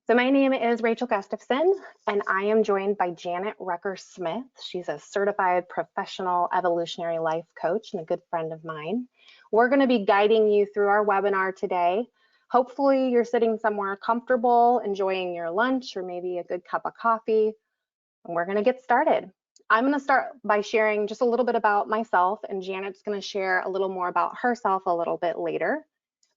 So my name is Rachel Gustafson, and I am joined by Janet Rucker-Smith. She's a certified professional evolutionary life coach and a good friend of mine. We're going to be guiding you through our webinar today. Hopefully you're sitting somewhere comfortable, enjoying your lunch or maybe a good cup of coffee, and we're going to get started. I'm going to start by sharing just a little bit about myself, and Janet's going to share a little more about herself a little bit later.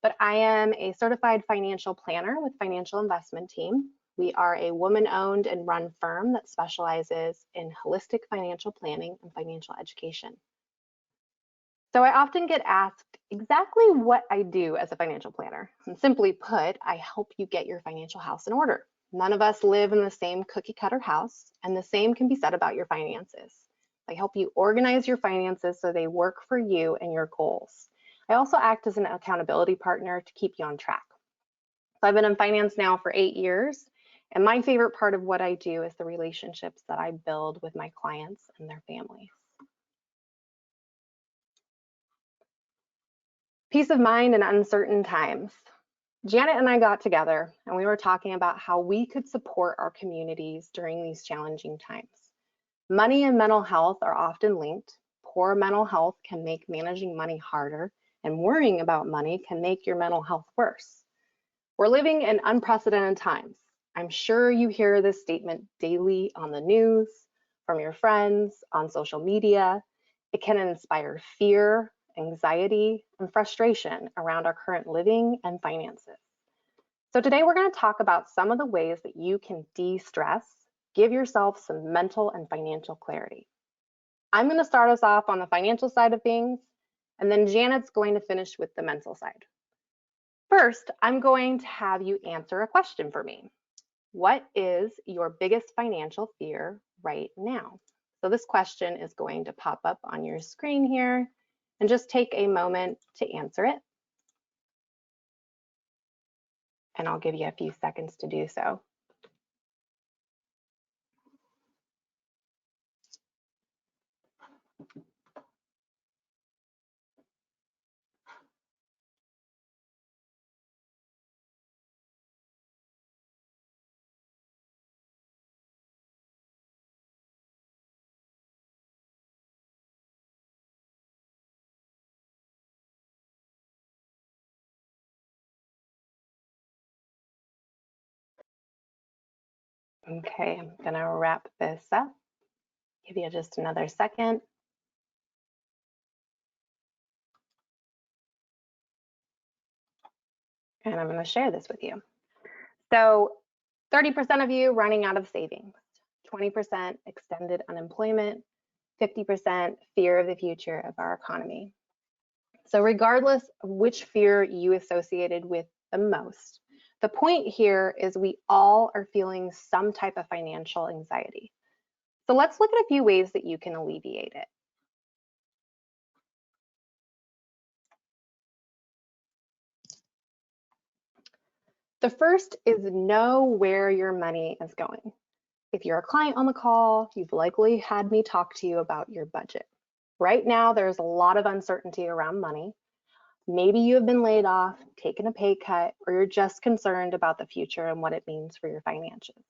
But I am a certified financial planner with Financial Investment Team. We are a woman-owned and run firm that specializes in holistic financial planning and financial education. So I often get asked exactly what I do as a financial planner. And simply put, I help you get your financial house in order. None of us live in the same cookie cutter house, and the same can be said about your finances. I help you organize your finances so they work for you and your goals. I also act as an accountability partner to keep you on track. So I've been in finance now for 8 years, and my favorite part of what I do is the relationships that I build with my clients and their families. Peace of mind in uncertain times. Janet and I got together and we were talking about how we could support our communities during these challenging times. Money and mental health are often linked. Poor mental health can make managing money harder, and worrying about money can make your mental health worse. We're living in unprecedented times. I'm sure you hear this statement daily on the news, from your friends, on social media. It can inspire fear, anxiety, and frustration around our current living and finances. So today we're going to talk about some of the ways that you can de-stress, give yourself some mental and financial clarity. I'm going to start us off on the financial side of things, and then Janet's going to finish with the mental side. First, I'm going to have you answer a question for me. What is your biggest financial fear right now? So this question is going to pop up on your screen here, and just take a moment to answer it. And I'll give you a few seconds to do so. Okay, I'm gonna wrap this up. Give you just another second. And I'm gonna share this with you. So 30% of you running out of savings, 20% extended unemployment, 50% fear of the future of our economy. So regardless of which fear you associated with the most, the point here is we all are feeling some type of financial anxiety. So let's look at a few ways that you can alleviate it. The first is know where your money is going. If you're a client on the call, you've likely had me talk to you about your budget. Right now, there's a lot of uncertainty around money. Maybe you have been laid off, taken a pay cut, or you're just concerned about the future and what it means for your finances.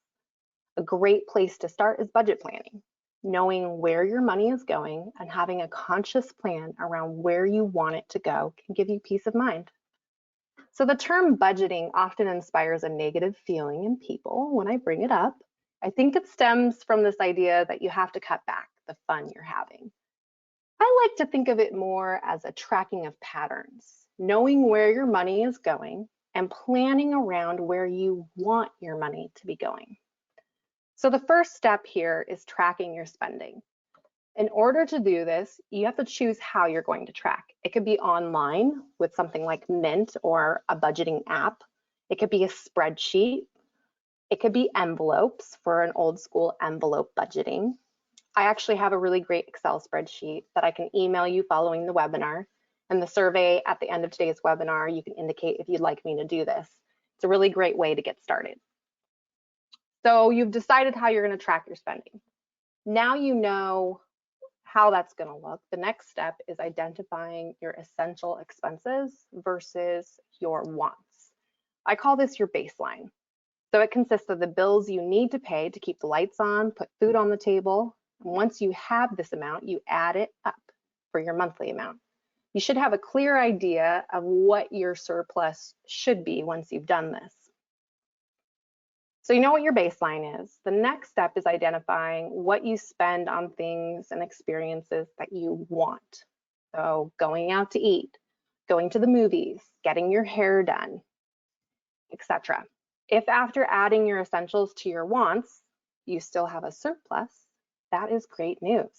A great place to start is budget planning. Knowing where your money is going and having a conscious plan around where you want it to go can give you peace of mind. So the term budgeting often inspires a negative feeling in people when I bring it up. I think it stems from this idea that you have to cut back the fun you're having. I like to think of it more as a tracking of patterns, knowing where your money is going and planning around where you want your money to be going. So the first step here is tracking your spending. In order to do this, you have to choose how you're going to track. It could be online with something like Mint or a budgeting app. It could be a spreadsheet. It could be envelopes for an old school envelope budgeting. I actually have a really great Excel spreadsheet that I can email you following the webinar. And the survey at the end of today's webinar, you can indicate if you'd like me to do this. It's a really great way to get started. So you've decided how you're going to track your spending. Now you know how that's going to look. The next step is identifying your essential expenses versus your wants. I call this your baseline. So it consists of the bills you need to pay to keep the lights on, put food on the table. And once you have this amount, you add it up for your monthly amount. You should have a clear idea of what your surplus should be once you've done this. So you know what your baseline is. The next step is identifying what you spend on things and experiences that you want. So going out to eat, going to the movies, getting your hair done, etc. If after adding your essentials to your wants, you still have a surplus, that is great news.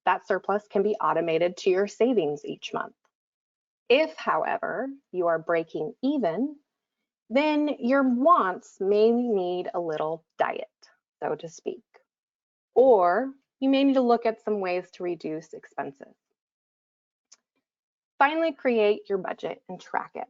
That surplus can be automated to your savings each month. If, however, you are breaking even, then your wants may need a little diet, so to speak. Or you may need to look at some ways to reduce expenses. Finally, create your budget and track it.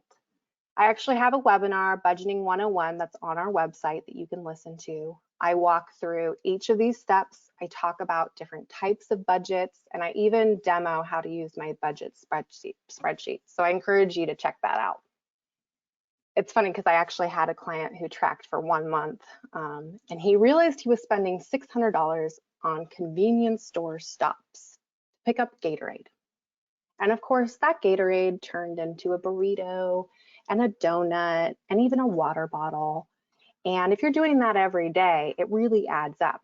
I actually have a webinar, Budgeting 101, that's on our website that you can listen to. I walk through each of these steps. I talk about different types of budgets, and I even demo how to use my budget spreadsheet. So I encourage you to check that out. It's funny because I actually had a client who tracked for 1 month, and he realized he was spending $600 on convenience store stops to pick up Gatorade. And of course, that Gatorade turned into a burrito and a donut and even a water bottle. And if you're doing that every day, it really adds up.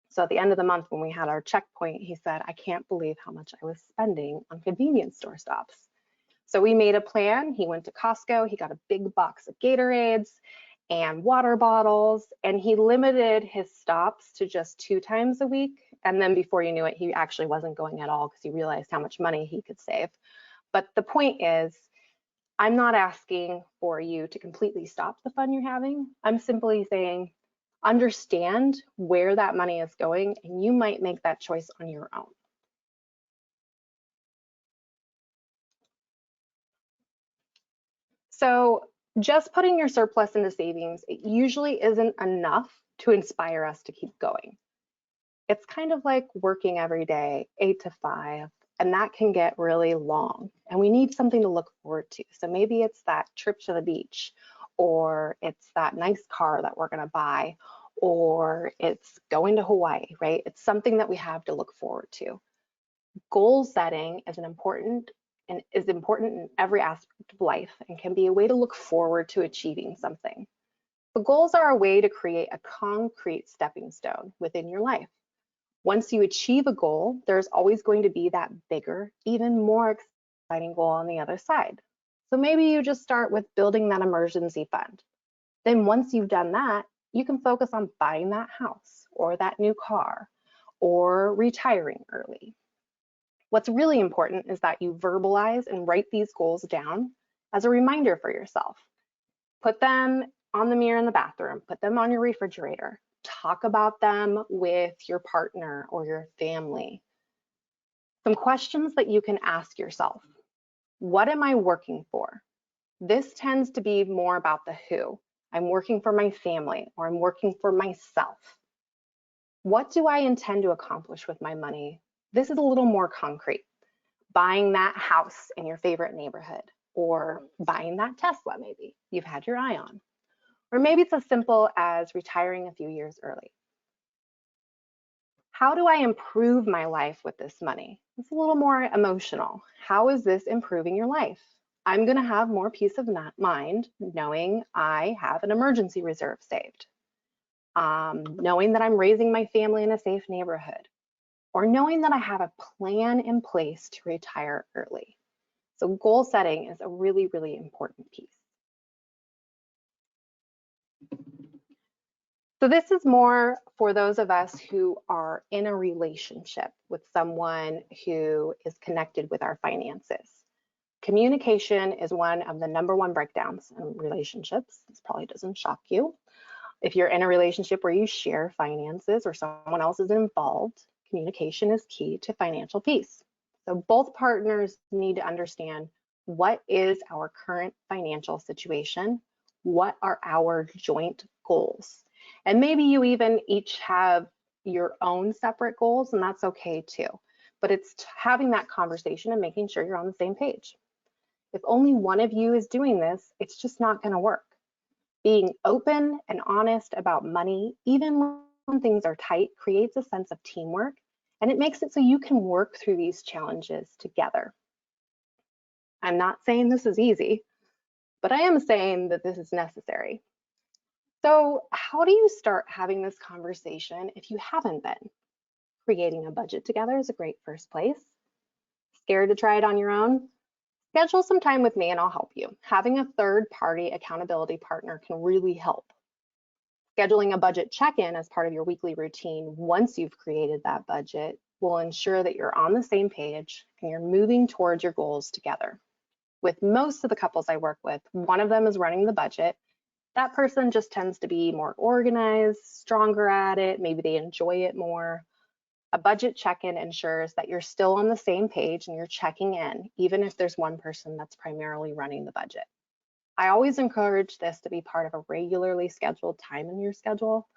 So at the end of the month, when we had our checkpoint, he said, I can't believe how much I was spending on convenience store stops. So we made a plan. He went to Costco, he got a big box of Gatorades and water bottles, and he limited his stops to just 2 times a week. And then before you knew it, he actually wasn't going at all because he realized how much money he could save. But the point is, I'm not asking for you to completely stop the fun you're having. I'm simply saying, understand where that money is going, and you might make that choice on your own. So just putting your surplus into savings, it usually isn't enough to inspire us to keep going. It's kind of like working every day, 8 to 5, and that can get really long. And we need something to look forward to. So maybe it's that trip to the beach, or it's that nice car that we're going to buy, or it's going to Hawaii, right? It's something that we have to look forward to. Goal setting is important in every aspect of life and can be a way to look forward to achieving something. But goals are a way to create a concrete stepping stone within your life. Once you achieve a goal, there's always going to be that bigger, even more exciting goal on the other side. So maybe you just start with building that emergency fund. Then once you've done that, you can focus on buying that house or that new car or retiring early. What's really important is that you verbalize and write these goals down as a reminder for yourself. Put them on the mirror in the bathroom, put them on your refrigerator, talk about them with your partner or your family. Some questions that you can ask yourself. What am I working for? This tends to be more about the who. I'm working for my family, or I'm working for myself. What do I intend to accomplish with my money? This is a little more concrete. Buying that house in your favorite neighborhood, or buying that Tesla maybe you've had your eye on. Or maybe it's as simple as retiring a few years early. How do I improve my life with this money? It's a little more emotional. How is this improving your life? I'm going to have more peace of mind knowing I have an emergency reserve saved, knowing that I'm raising my family in a safe neighborhood, or knowing that I have a plan in place to retire early. So goal setting is a really, really important piece. So this is more for those of us who are in a relationship with someone who is connected with our finances. Communication is one of the #1 breakdowns in relationships. This probably doesn't shock you. If you're in a relationship where you share finances or someone else is involved, communication is key to financial peace. So both partners need to understand, what is our current financial situation? What are our joint goals? And maybe you even each have your own separate goals, and that's okay too. But it's having that conversation and making sure you're on the same page. If only one of you is doing this, it's just not going to work. Being open and honest about money, even when things are tight, creates a sense of teamwork, and it makes it so you can work through these challenges together. I'm not saying this is easy, but I am saying that this is necessary. So, how do you start having this conversation if you haven't been? Creating a budget together is a great first place. Scared to try it on your own? Schedule some time with me and I'll help you. Having a third party accountability partner can really help. Scheduling a budget check-in as part of your weekly routine once you've created that budget will ensure that you're on the same page and you're moving towards your goals together. With most of the couples I work with, one of them is running the budget. That person just tends to be more organized, stronger at it, maybe they enjoy it more. A budget check-in ensures that you're still on the same page and you're checking in, even if there's one person that's primarily running the budget. I always encourage this to be part of a regularly scheduled time in your schedule.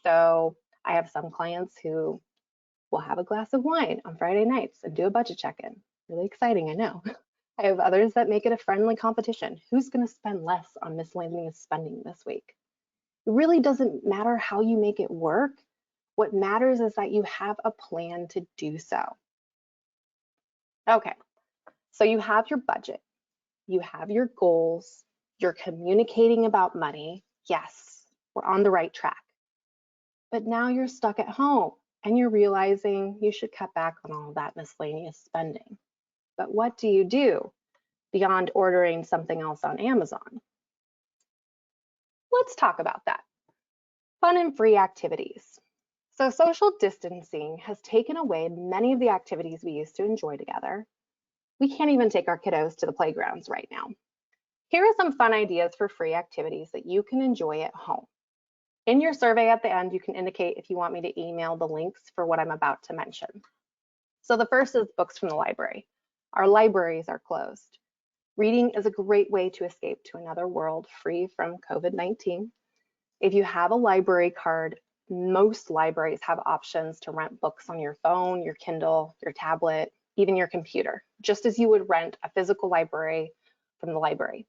So I have some clients who will have a glass of wine on Friday nights and do a budget check-in. Really exciting, I know. I have others that make it a friendly competition. Who's going to spend less on miscellaneous spending this week? It really doesn't matter how you make it work. What matters is that you have a plan to do so. Okay, so you have your budget, you have your goals, you're communicating about money. Yes, we're on the right track. But now you're stuck at home and you're realizing you should cut back on all that miscellaneous spending. But what do you do beyond ordering something else on Amazon? Let's talk about that. Fun and free activities. So social distancing has taken away many of the activities we used to enjoy together. We can't even take our kiddos to the playgrounds right now. Here are some fun ideas for free activities that you can enjoy at home. In your survey at the end, you can indicate if you want me to email the links for what I'm about to mention. So the first is books from the library. Our libraries are closed. Reading is a great way to escape to another world free from COVID-19. If you have a library card, most libraries have options to rent books on your phone, your Kindle, your tablet, even your computer, just as you would rent a physical library from the library.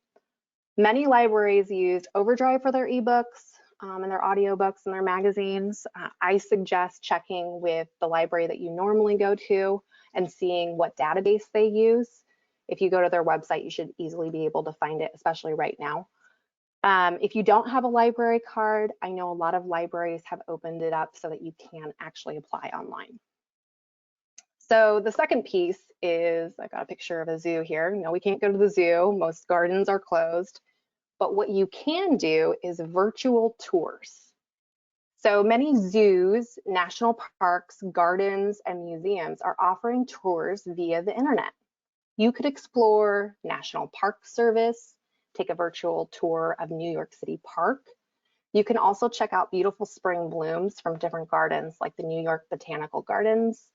Many libraries use Overdrive for their ebooks and their audiobooks and their magazines. I suggest checking with the library that you normally go to and seeing what database they use. If you go to their website, you should easily be able to find it, especially right now. If you don't have a library card, I know a lot of libraries have opened it up so that you can actually apply online. So the second piece is, I got a picture of a zoo here. No, we can't go to the zoo. Most gardens are closed. But what you can do is virtual tours. So many zoos, national parks, gardens, and museums are offering tours via the internet. You could explore National Park Service, take a virtual tour of New York City Park. You can also check out beautiful spring blooms from different gardens like the New York Botanical Gardens,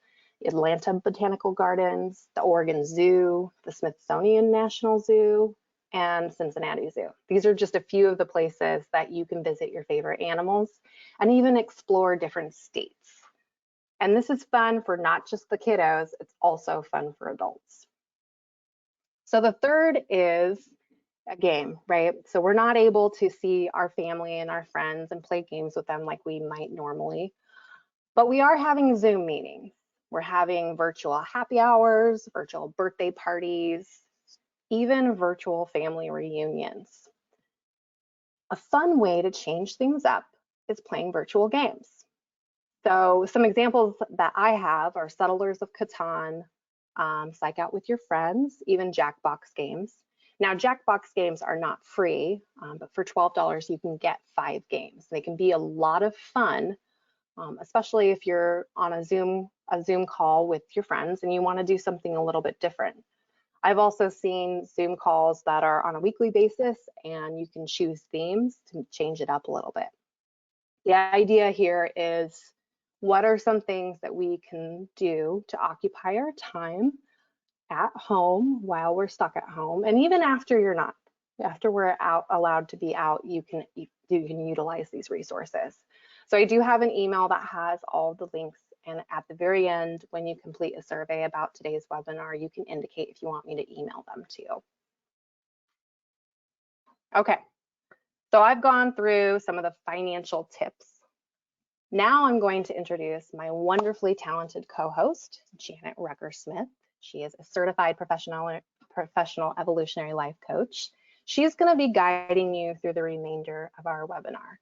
Atlanta Botanical Gardens, the Oregon Zoo, the Smithsonian National Zoo, and Cincinnati Zoo. These are just a few of the places that you can visit your favorite animals and even explore different states. And this is fun for not just the kiddos, it's also fun for adults. So the third is a game, right? So we're not able to see our family and our friends and play games with them like we might normally, but we are having Zoom meetings. We're having virtual happy hours, virtual birthday parties, even virtual family reunions. A fun way to change things up is playing virtual games. So some examples that I have are Settlers of Catan, Psych Out with Your Friends, even Jackbox games. Now, Jackbox games are not free, but for $12, you can get 5 games. They can be a lot of fun, especially if you're on a Zoom call with your friends and you want to do something a little bit different. I've also seen Zoom calls that are on a weekly basis and you can choose themes to change it up a little bit. The idea here is, what are some things that we can do to occupy our time at home while we're stuck at home, and even after you're not, after we're out, allowed to be out, you can utilize these resources. So I do have an email that has all the links, and at the very end, when you complete a survey about today's webinar, you can indicate if you want me to email them to you. Okay, So I've gone through some of the financial tips. Now I'm going to introduce my wonderfully talented co-host, Janet Rucker-Smith. She is a certified professional evolutionary life coach. She's going to be guiding you through the remainder of our webinar.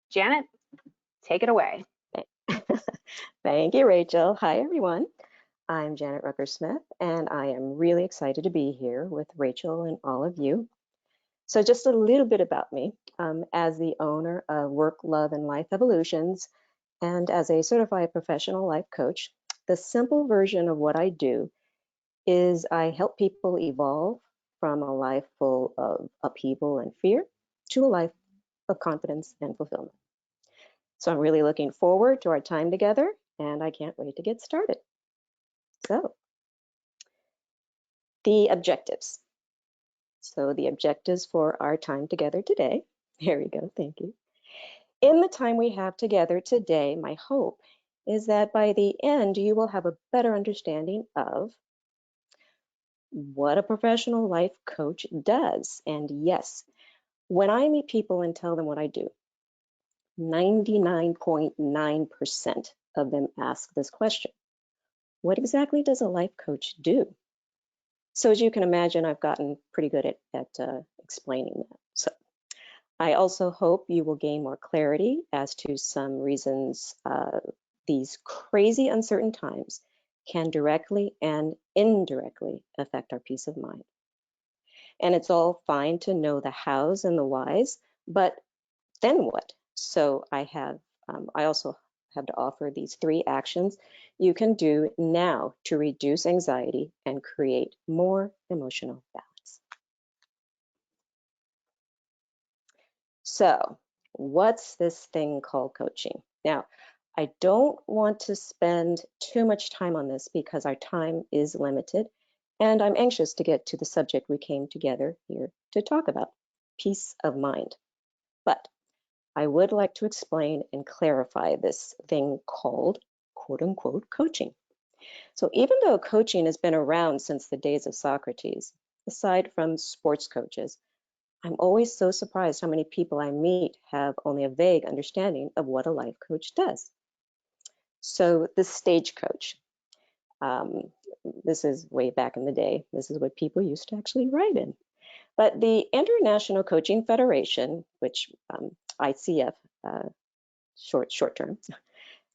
Janet, take it away. Thank you, Rachel. Hi, everyone. I'm Janet Rucker-Smith, and I am really excited to be here with Rachel and all of you. So just a little bit about me. As the owner of Work, Love, and Life Evolutions, and as a certified professional life coach, the simple version of what I do is I help people evolve from a life full of upheaval and fear to a life of confidence and fulfillment. So I'm really looking forward to our time together, and I can't wait to get started. So, the objectives. So the objectives for our time together today, here we go, thank you. In the time we have together today, my hope is that by the end, you will have a better understanding of what a professional life coach does. And yes, when I meet people and tell them what I do, 99.9% of them ask this question: what exactly does a life coach do? So as you can imagine, I've gotten pretty good at explaining that. So I also hope you will gain more clarity as to some reasons these crazy uncertain times can directly and indirectly affect our peace of mind. And it's all fine to know the hows and the whys, but then what? So I also have to offer these 3 actions you can do now to reduce anxiety and create more emotional balance. So what's this thing called coaching? Now, I don't want to spend too much time on this because our time is limited, and I'm anxious to get to the subject we came together here to talk about, peace of mind. But I would like to explain and clarify this thing called quote unquote coaching. So even though coaching has been around since the days of Socrates, aside from sports coaches, I'm always so surprised how many people I meet have only a vague understanding of what a life coach does. So the stagecoach, this is way back in the day. This is what people used to actually write in. But the International Coaching Federation, which ICF, short term,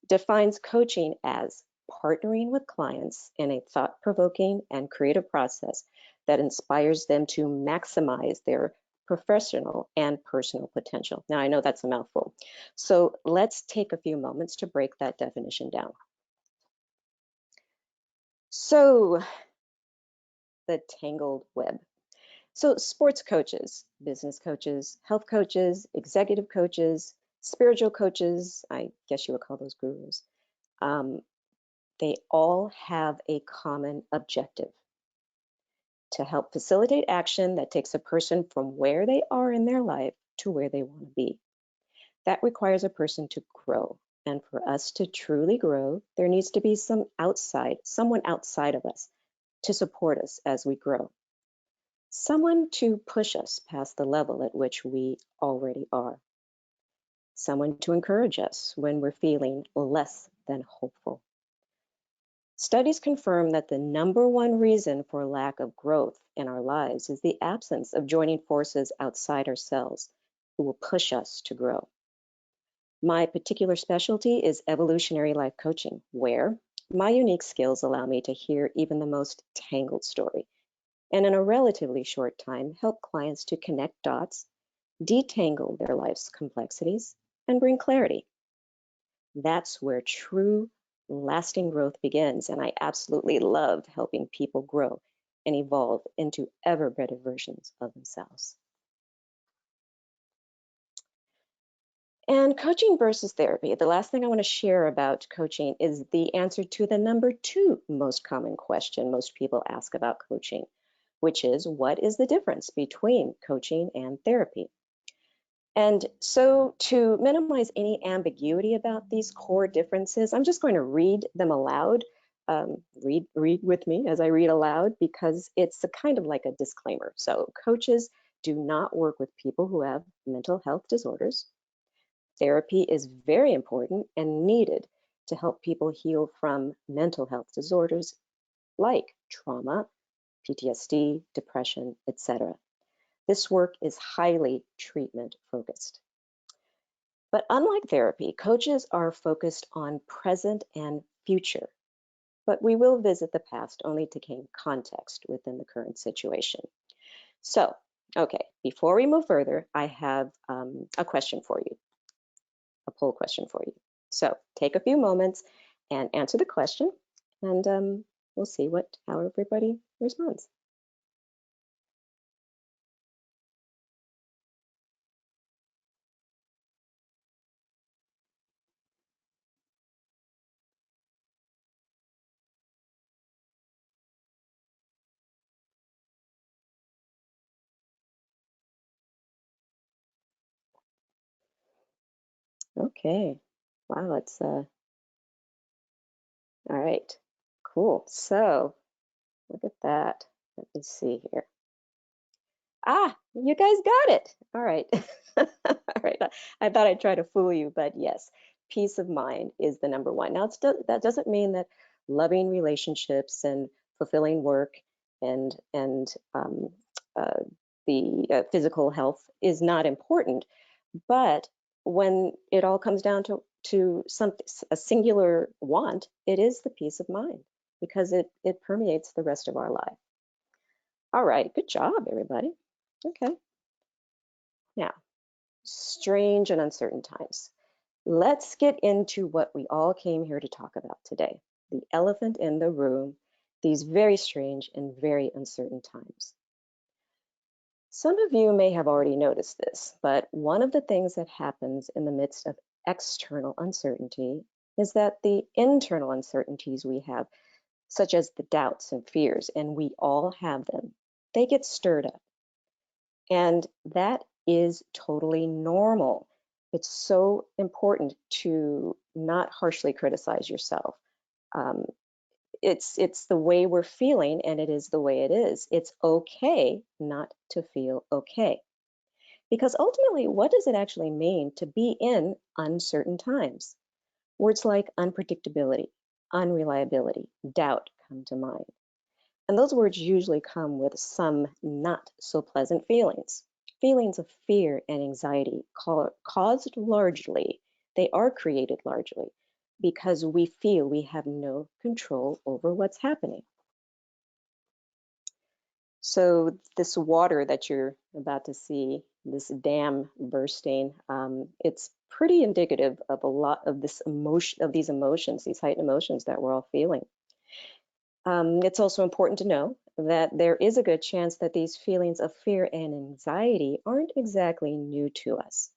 defines coaching as partnering with clients in a thought-provoking and creative process that inspires them to maximize their professional and personal potential. Now, I know that's a mouthful, so let's take a few moments to break that definition down. So, the tangled web. So sports coaches, business coaches, health coaches, executive coaches, spiritual coaches, I guess you would call those gurus, they all have a common objective: to help facilitate action that takes a person from where they are in their life to where they want to be. That requires a person to grow. And for us to truly grow, there needs to be someone outside of us to support us as we grow. Someone to push us past the level at which we already are. Someone to encourage us when we're feeling less than hopeful. Studies confirm that the #1 reason for lack of growth in our lives is the absence of joining forces outside ourselves who will push us to grow. My particular specialty is evolutionary life coaching, where my unique skills allow me to hear even the most tangled story, and in a relatively short time, help clients to connect dots, detangle their life's complexities, and bring clarity. That's where true, lasting growth begins, and I absolutely love helping people grow and evolve into ever better versions of themselves. And coaching versus therapy. The last thing I want to share about coaching is the answer to the #2 most common question most people ask about coaching, which is, what is the difference between coaching and therapy? And so to minimize any ambiguity about these core differences, I'm just going to read them aloud. Read with me as I read aloud, because it's a kind of like a disclaimer. So coaches do not work with people who have mental health disorders. Therapy is very important and needed to help people heal from mental health disorders like trauma, PTSD, depression, etc. This work is highly treatment focused. But unlike therapy, coaches are focused on present and future, but we will visit the past only to gain context within the current situation. So, okay, before we move further, I have a question for you, a poll question for you. So take a few moments and answer the question, and we'll see how everybody responds. Okay, wow, it's all right, cool. So look at that. Let me see here. Ah, you guys got it. All right. All right. I thought I'd try to fool you, but yes, peace of mind is the number one. Now, that doesn't mean that loving relationships and fulfilling work and uh, the physical health is not important, but when it all comes down to a singular want, it is the peace of mind because it permeates the rest of our life. All right, good job, everybody. Okay. Now, strange and uncertain times. Let's get into what we all came here to talk about today, the elephant in the room, these very strange and very uncertain times. Some of you may have already noticed this, but one of the things that happens in the midst of external uncertainty is that the internal uncertainties we have, such as the doubts and fears, and we all have them, they get stirred up. And that is totally normal. It's so important to not harshly criticize yourself. Um, it's the way we're feeling, and it is the way it is. It's okay not to feel okay. Because ultimately, what does it actually mean to be in uncertain times? Words like unpredictability, unreliability, doubt come to mind. And those words usually come with some not so pleasant feelings. Feelings of fear and anxiety caused largely, they are created largely because we feel we have no control over what's happening. So this water that you're about to see, this dam bursting, it's pretty indicative of a lot of this emotion, of these emotions, these heightened emotions that we're all feeling. It's also important to know that there is a good chance that these feelings of fear and anxiety aren't exactly new to us.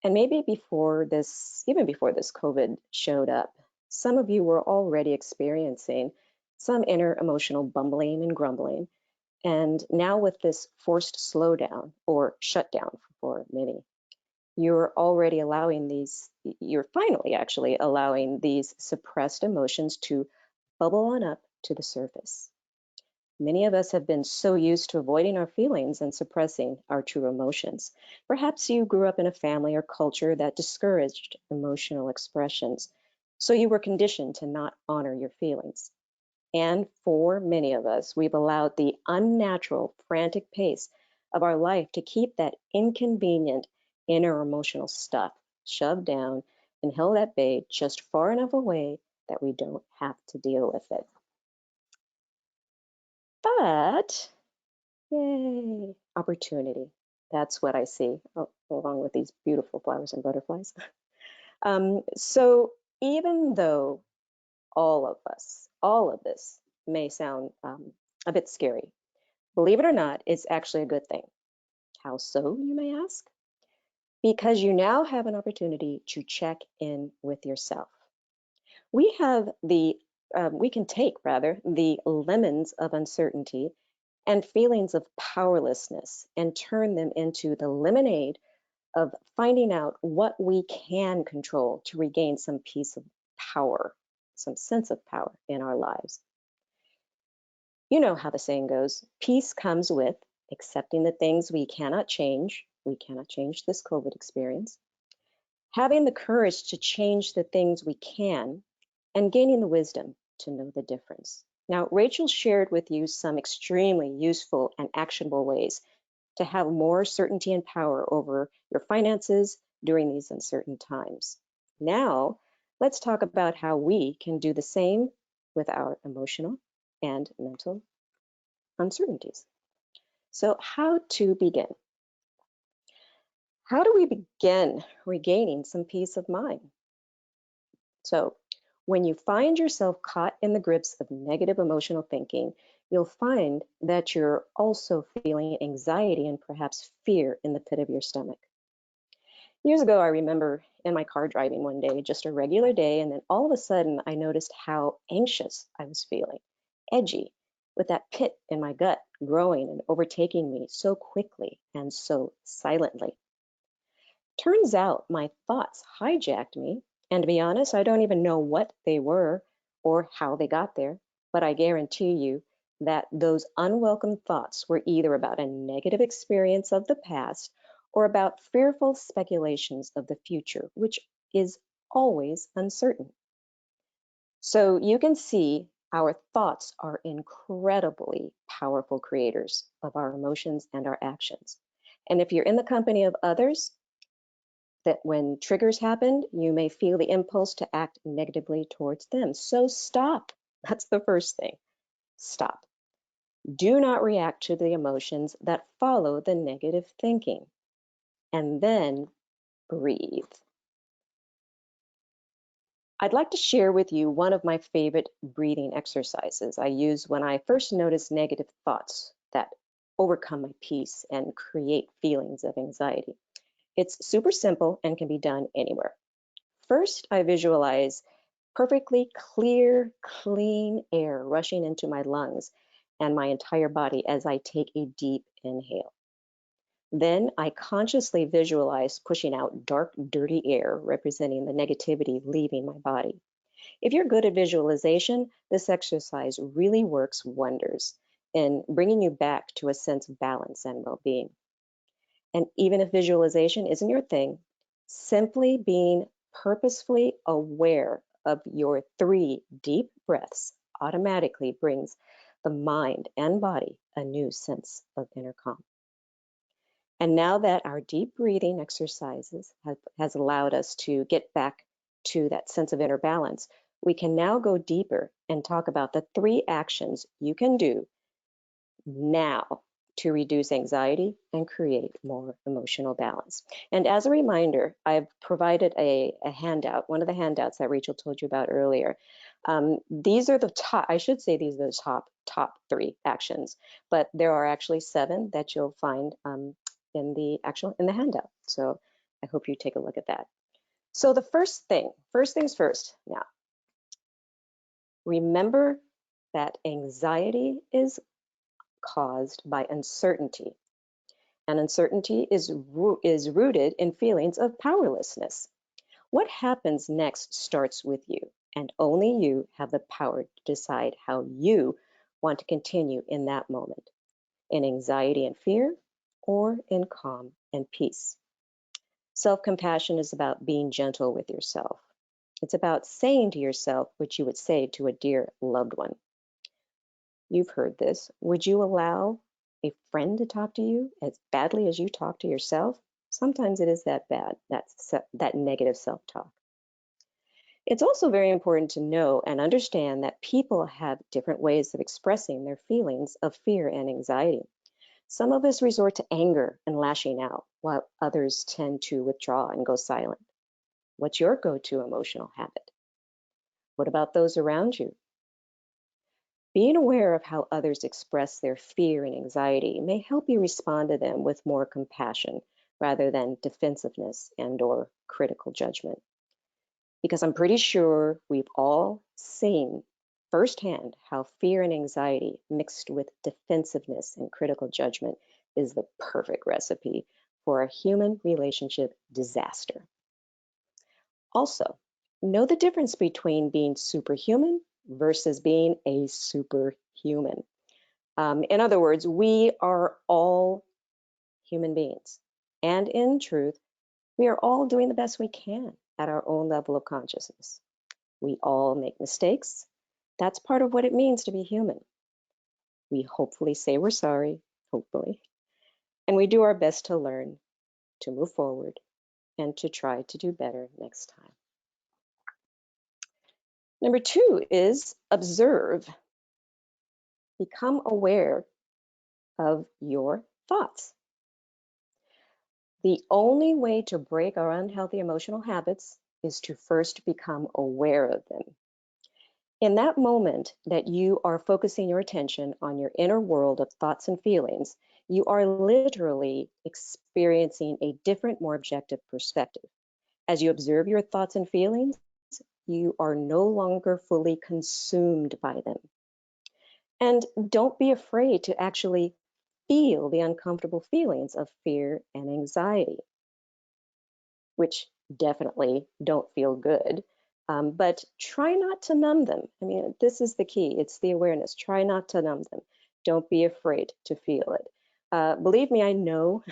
And maybe even before this COVID showed up, some of you were already experiencing some inner emotional bumbling and grumbling. And now with this forced slowdown or shutdown for many, you're finally actually allowing these suppressed emotions to bubble on up to the surface. Many of us have been so used to avoiding our feelings and suppressing our true emotions. Perhaps you grew up in a family or culture that discouraged emotional expressions, so you were conditioned to not honor your feelings. And for many of us, we've allowed the unnatural, frantic pace of our life to keep that inconvenient inner emotional stuff shoved down and held at bay just far enough away that we don't have to deal with it. But, yay, opportunity. That's what I see, along with these beautiful flowers and butterflies. So even though all of this may sound a bit scary, believe it or not, it's actually a good thing. How so, you may ask? Because you now have an opportunity to check in with yourself. We can take rather the lemons of uncertainty and feelings of powerlessness and turn them into the lemonade of finding out what we can control to regain some piece of power, some sense of power in our lives. You know how the saying goes, peace comes with accepting the things we cannot change. We cannot change this COVID experience. Having the courage to change the things we can, and gaining the wisdom to know the difference. Now, Rachel shared with you some extremely useful and actionable ways to have more certainty and power over your finances during these uncertain times. Now, let's talk about how we can do the same with our emotional and mental uncertainties. So, how to begin? How do we begin regaining some peace of mind? So, when you find yourself caught in the grips of negative emotional thinking, you'll find that you're also feeling anxiety and perhaps fear in the pit of your stomach. Years ago, I remember in my car driving one day, just a regular day, and then all of a sudden I noticed how anxious I was feeling, edgy, with that pit in my gut growing and overtaking me so quickly and so silently. Turns out my thoughts hijacked me, and to be honest, I don't even know what they were or how they got there, but I guarantee you that those unwelcome thoughts were either about a negative experience of the past or about fearful speculations of the future, which is always uncertain. So you can see our thoughts are incredibly powerful creators of our emotions and our actions. And if you're in the company of others, that when triggers happen, you may feel the impulse to act negatively towards them. So stop. That's the first thing. Stop. Do not react to the emotions that follow the negative thinking. And then breathe. I'd like to share with you one of my favorite breathing exercises I use when I first notice negative thoughts that overcome my peace and create feelings of anxiety. It's super simple and can be done anywhere. First, I visualize perfectly clear, clean air rushing into my lungs and my entire body as I take a deep inhale. Then I consciously visualize pushing out dark, dirty air representing the negativity leaving my body. If you're good at visualization, this exercise really works wonders in bringing you back to a sense of balance and well-being. And even if visualization isn't your thing, simply being purposefully aware of your 3 deep breaths automatically brings the mind and body a new sense of inner calm. And now that our deep breathing exercises has allowed us to get back to that sense of inner balance, we can now go deeper and talk about the 3 actions you can do now to reduce anxiety and create more emotional balance. And as a reminder, I've provided a handout, one of the handouts that Rachel told you about earlier. These are the top, I should say these are the top 3 actions, but there are actually 7 that you'll find in the handout. So I hope you take a look at that. So the first things first now, remember that anxiety is caused by uncertainty. And uncertainty is rooted in feelings of powerlessness. What happens next starts with you, and only you have the power to decide how you want to continue in that moment, in anxiety and fear, or in calm and peace. Self-compassion is about being gentle with yourself. It's about saying to yourself what you would say to a dear loved one. You've heard this. Would you allow a friend to talk to you as badly as you talk to yourself? Sometimes it is that bad, that negative self-talk. It's also very important to know and understand that people have different ways of expressing their feelings of fear and anxiety. Some of us resort to anger and lashing out, while others tend to withdraw and go silent. What's your go-to emotional habit? What about those around you? Being aware of how others express their fear and anxiety may help you respond to them with more compassion rather than defensiveness and/or critical judgment. Because I'm pretty sure we've all seen firsthand how fear and anxiety mixed with defensiveness and critical judgment is the perfect recipe for a human relationship disaster. Also, know the difference between being superhuman versus being a superhuman. In other words, we are all human beings. And in truth, we are all doing the best we can at our own level of consciousness. We all make mistakes. That's part of what it means to be human. We hopefully say we're sorry, hopefully, and we do our best to learn, to move forward, and to try to do better next time. Number 2 is observe. Become aware of your thoughts. The only way to break our unhealthy emotional habits is to first become aware of them. In that moment that you are focusing your attention on your inner world of thoughts and feelings, you are literally experiencing a different, more objective perspective. As you observe your thoughts and feelings, you are no longer fully consumed by them. And don't be afraid to actually feel the uncomfortable feelings of fear and anxiety, which definitely don't feel good. But try not to numb them. I mean, this is the key. It's the awareness. Try not to numb them. Don't be afraid to feel it. Believe me, I know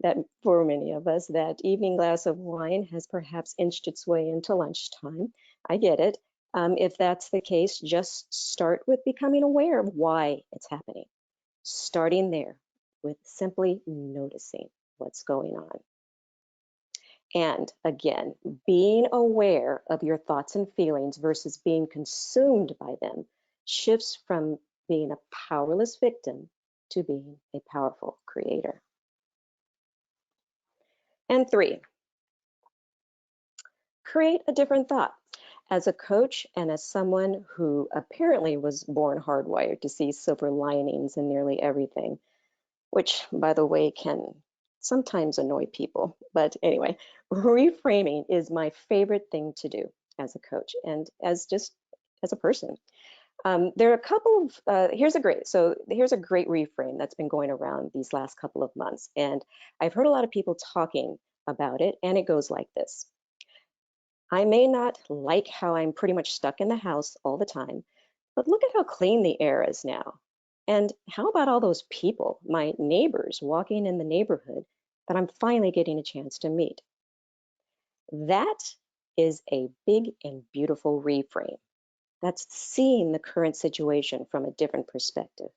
that for many of us, that evening glass of wine has perhaps inched its way into lunchtime. I get it. If that's the case, just start with becoming aware of why it's happening. Starting there with simply noticing what's going on. And again, being aware of your thoughts and feelings versus being consumed by them shifts from being a powerless victim to being a powerful creator. And 3, create a different thought. As a coach and as someone who apparently was born hardwired to see silver linings in nearly everything, which, by the way, can sometimes annoy people. But anyway, reframing is my favorite thing to do as a coach and as a person. There are a couple of, here's a great reframe that's been going around these last couple of months. And I've heard a lot of people talking about it, and it goes like this. I may not like how I'm pretty much stuck in the house all the time, but look at how clean the air is now. And how about all those people, my neighbors walking in the neighborhood that I'm finally getting a chance to meet? That is a big and beautiful reframe. That's seeing the current situation from a different perspective.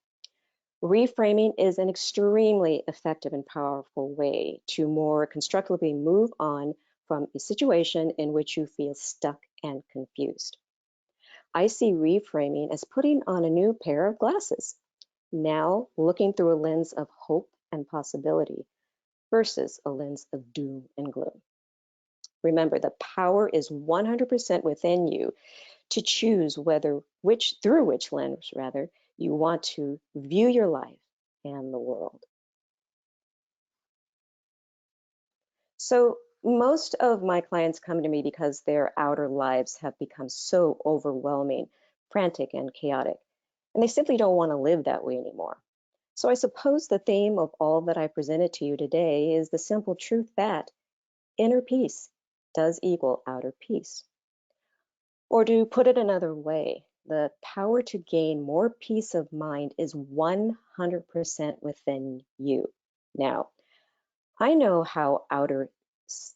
Reframing is an extremely effective and powerful way to more constructively move on from a situation in which you feel stuck and confused. I see reframing as putting on a new pair of glasses, now looking through a lens of hope and possibility versus a lens of doom and gloom. Remember, the power is 100% within you to choose through which lens you want to view your life and the world. So most of my clients come to me because their outer lives have become so overwhelming, frantic, and chaotic, and they simply don't want to live that way anymore. So I suppose the theme of all that I presented to you today is the simple truth that inner peace does equal outer peace. Or to put it another way, the power to gain more peace of mind is 100% within you. Now, I know how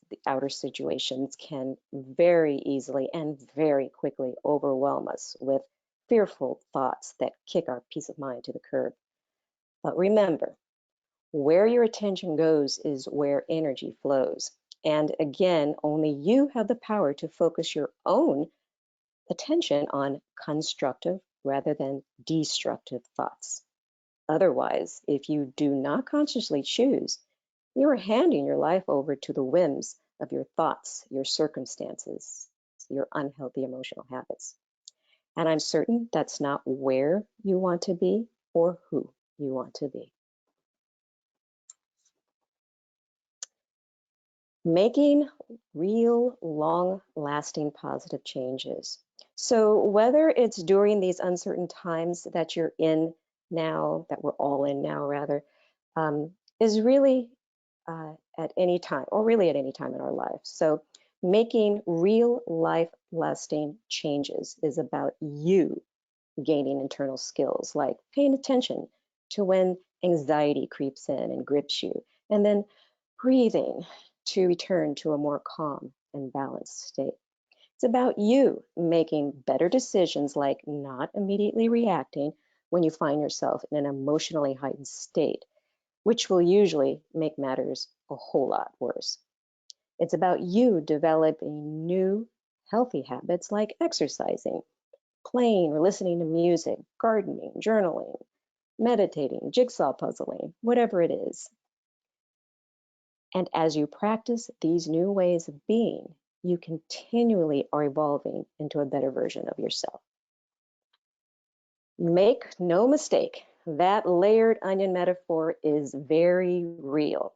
the outer situations can very easily and very quickly overwhelm us with fearful thoughts that kick our peace of mind to the curb. But remember, where your attention goes is where energy flows. And again, only you have the power to focus your own attention on constructive rather than destructive thoughts. Otherwise, if you do not consciously choose, you are handing your life over to the whims of your thoughts, your circumstances, your unhealthy emotional habits. And I'm certain that's not where you want to be or who you want to be. Making real, long-lasting positive changes. So whether it's during these uncertain times that you're in now, that we're all in now rather, is really at any time, or really at any time in our lives. So making real life lasting changes is about you gaining internal skills like paying attention to when anxiety creeps in and grips you, and then breathing to return to a more calm and balanced state. It's about you making better decisions, like not immediately reacting when you find yourself in an emotionally heightened state, which will usually make matters a whole lot worse. It's about you developing new healthy habits like exercising, playing or listening to music, gardening, journaling, meditating, jigsaw puzzling, whatever it is. And as you practice these new ways of being, you continually are evolving into a better version of yourself. Make no mistake, that layered onion metaphor is very real.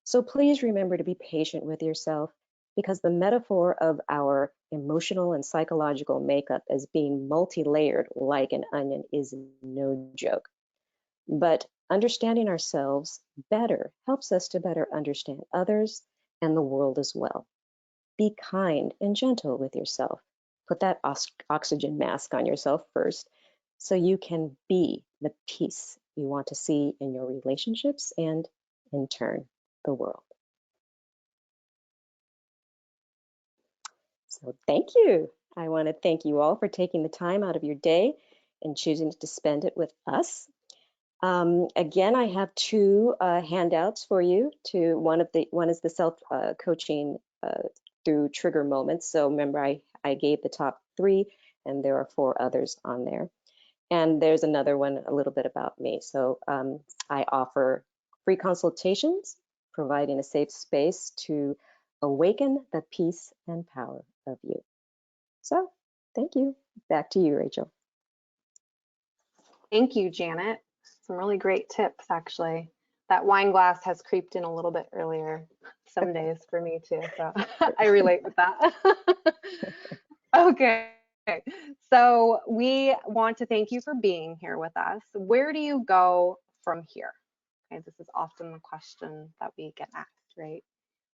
So please remember to be patient with yourself, because the metaphor of our emotional and psychological makeup as being multi-layered like an onion is no joke. But understanding ourselves better helps us to better understand others and the world as well. Be kind and gentle with yourself. Put that oxygen mask on yourself first so you can be the peace you want to see in your relationships and, in turn, the world. So thank you. I want to thank you all for taking the time out of your day and choosing to spend it with us. Again, I have two handouts for you. One is the self coaching through trigger moments. So remember, I gave the top 3, and there are 4 others on there. And there's another one a little bit about me. So I offer free consultations, providing a safe space to awaken the peace and power of you. So thank you. Back to you, Rachel. Thank you, Janet. Some really great tips, actually. That wine glass has creeped in a little bit earlier some days for me too, so I relate with that. Okay, so we want to thank you for being here with us. Where do you go from here? Okay, this is often the question that we get asked, right?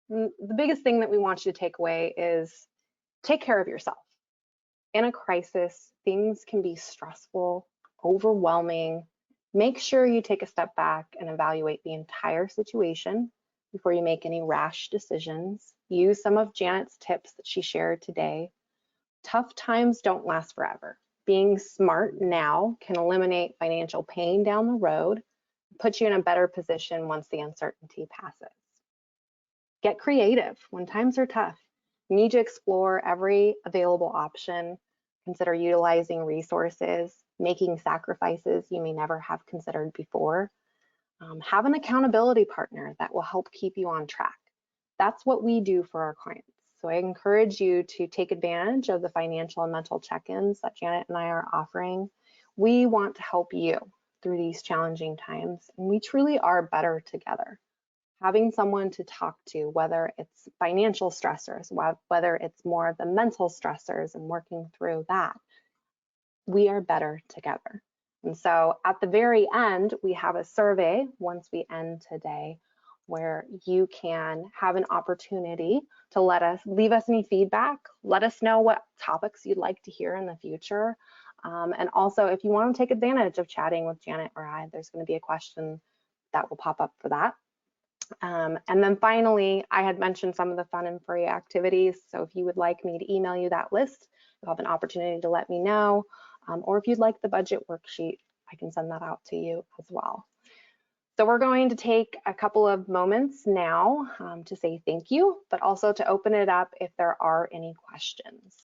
The biggest thing that we want you to take away is take care of yourself. In a crisis, things can be stressful, overwhelming. Make sure you take a step back and evaluate the entire situation before you make any rash decisions. Use some of Janet's tips that she shared today. Tough times don't last forever. Being smart now can eliminate financial pain down the road, put you in a better position once the uncertainty passes. Get creative when times are tough. You need to explore every available option, consider utilizing resources, making sacrifices you may never have considered before. Have an accountability partner that will help keep you on track. That's what we do for our clients. So I encourage you to take advantage of the financial and mental check-ins that Janet and I are offering. We want to help you through these challenging times, and we truly are better together. Having someone to talk to, whether it's financial stressors, whether it's more of the mental stressors and working through that, we are better together. And so at the very end, we have a survey once we end today where you can have an opportunity to leave us any feedback, let us know what topics you'd like to hear in the future. And also, if you want to take advantage of chatting with Janet or I, there's going to be a question that will pop up for that. And then finally, I had mentioned some of the fun and free activities. So if you would like me to email you that list, you'll have an opportunity to let me know. Or if you'd like the budget worksheet, I can send that out to you as well. So we're going to take a couple of moments now to say thank you, but also to open it up if there are any questions.